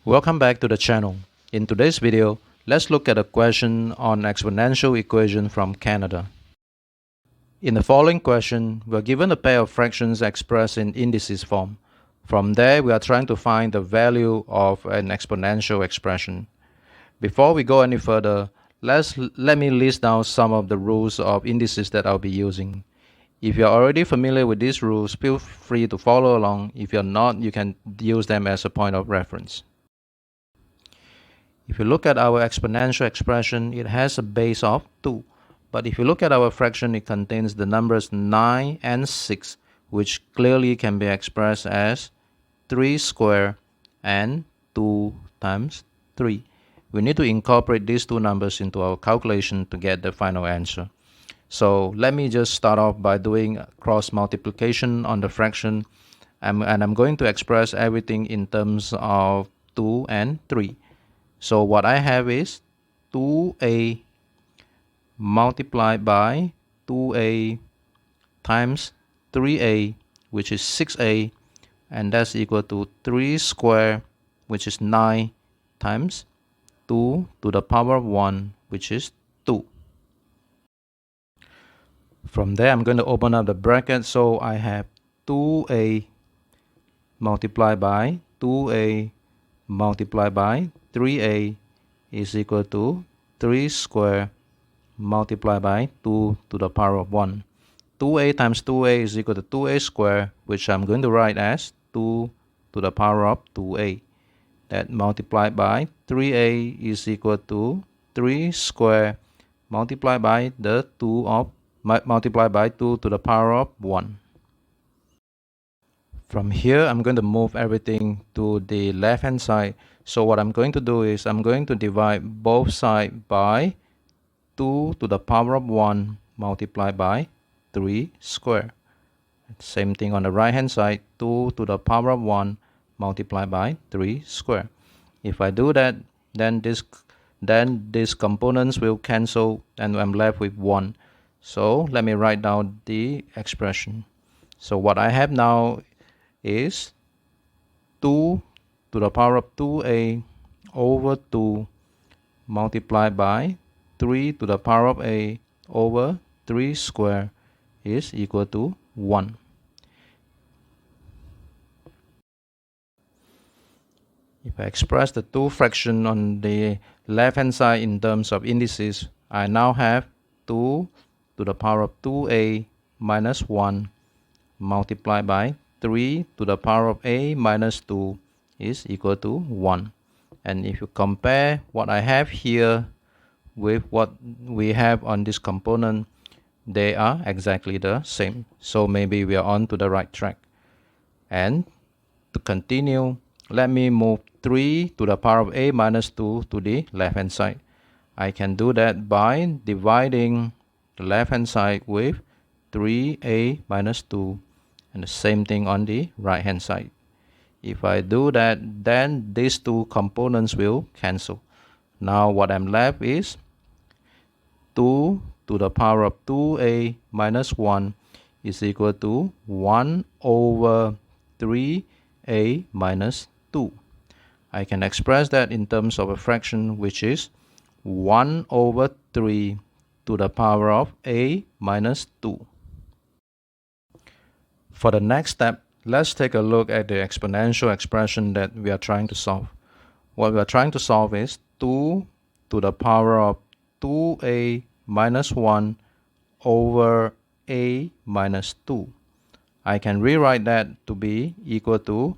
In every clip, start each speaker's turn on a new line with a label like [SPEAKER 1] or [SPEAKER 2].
[SPEAKER 1] Welcome back to the channel. In today's video, let's look at a question on exponential equation from Canada. In the following question, we are given a pair of fractions expressed in indices form. From there, we are trying to find the value of an exponential expression. Before we go any further, let me list down some of the rules of indices that I'll be using. If you're already familiar with these rules, feel free to follow along. If you're not, you can use them as a point of reference. If you look at our exponential expression, it has a base of 2. But if you look at our fraction, it contains the numbers 9 and 6, which clearly can be expressed as 3 squared and 2 times 3. We need to incorporate these two numbers into our calculation to get the final answer. So let me just start off by doing cross multiplication on the fraction, and I'm going to express everything in terms of 2 and 3. So what I have is 2a multiplied by 2a times 3a, which is 6a, and that's equal to 3 squared, which is 9, times 2 to the power of 1, which is 2. From there, I'm going to open up the bracket, so I have 2a multiplied by 2a multiplied by 3a is equal to 3 squared multiplied by 2 to the power of 1. 2a times 2a is equal to 2a squared, which I'm going to write as 2 to the power of 2a. That multiplied by 3a is equal to 3 squared multiplied by the 2 to the power of 1. From here, I'm going to move everything to the left hand side. So what I'm going to do is I'm going to divide both sides by 2 to the power of 1 multiplied by 3 squared. Same thing on the right hand side, 2 to the power of 1 multiplied by 3 squared. If I do that, then these components will cancel and I'm left with 1. So let me write down the expression. So what I have now is 2 to the power of 2a over 2 multiplied by 3 to the power of a over 3 squared is equal to 1. If I express the two fractions on the left hand side in terms of indices, I now have 2 to the power of 2a minus 1 multiplied by 3 to the power of a minus 2 is equal to 1. And if you compare what I have here with what we have on this component, they are exactly the same. So maybe we are on to the right track. And to continue, let me move 3 to the power of a minus 2 to the left hand side. I can do that by dividing the left hand side with 3a minus 2, and the same thing on the right hand side. If I do that, then these two components will cancel. Now what I'm left is 2 to the power of 2a minus 1 is equal to 1 over 3a minus 2. I can express that in terms of a fraction, which is 1 over 3 to the power of a minus 2. For the next step, let's take a look at the exponential expression that we are trying to solve. What we are trying to solve is 2 to the power of 2a minus 1 over a minus 2. I can rewrite that to be equal to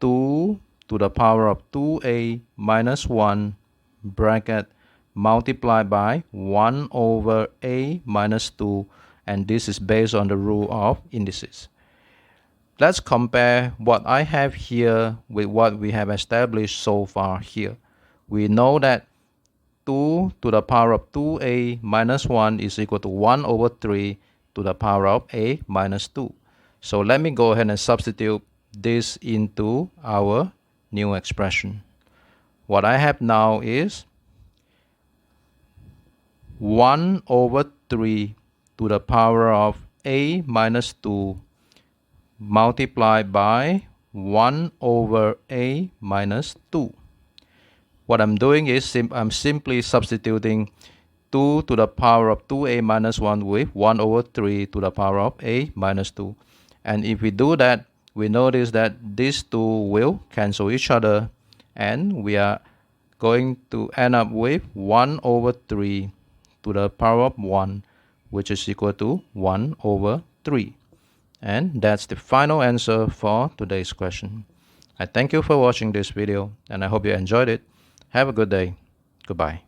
[SPEAKER 1] 2 to the power of 2a minus 1 bracket multiplied by 1 over a minus 2, and this is based on the rule of indices. Let's compare what I have here with what we have established so far here. We know that 2 to the power of 2a minus 1 is equal to 1 over 3 to the power of a minus 2. So let me go ahead and substitute this into our new expression. What I have now is 1 over 3 to the power of a minus 2 multiplied by 1 over a minus 2. What I'm doing is I'm simply substituting 2 to the power of 2a minus 1 with 1 over 3 to the power of a minus 2. And if we do that, we notice that these two will cancel each other, and we are going to end up with 1 over 3 to the power of 1, which is equal to 1 over 3. And that's the final answer for today's question. I thank you for watching this video, and I hope you enjoyed it. Have a good day. Goodbye.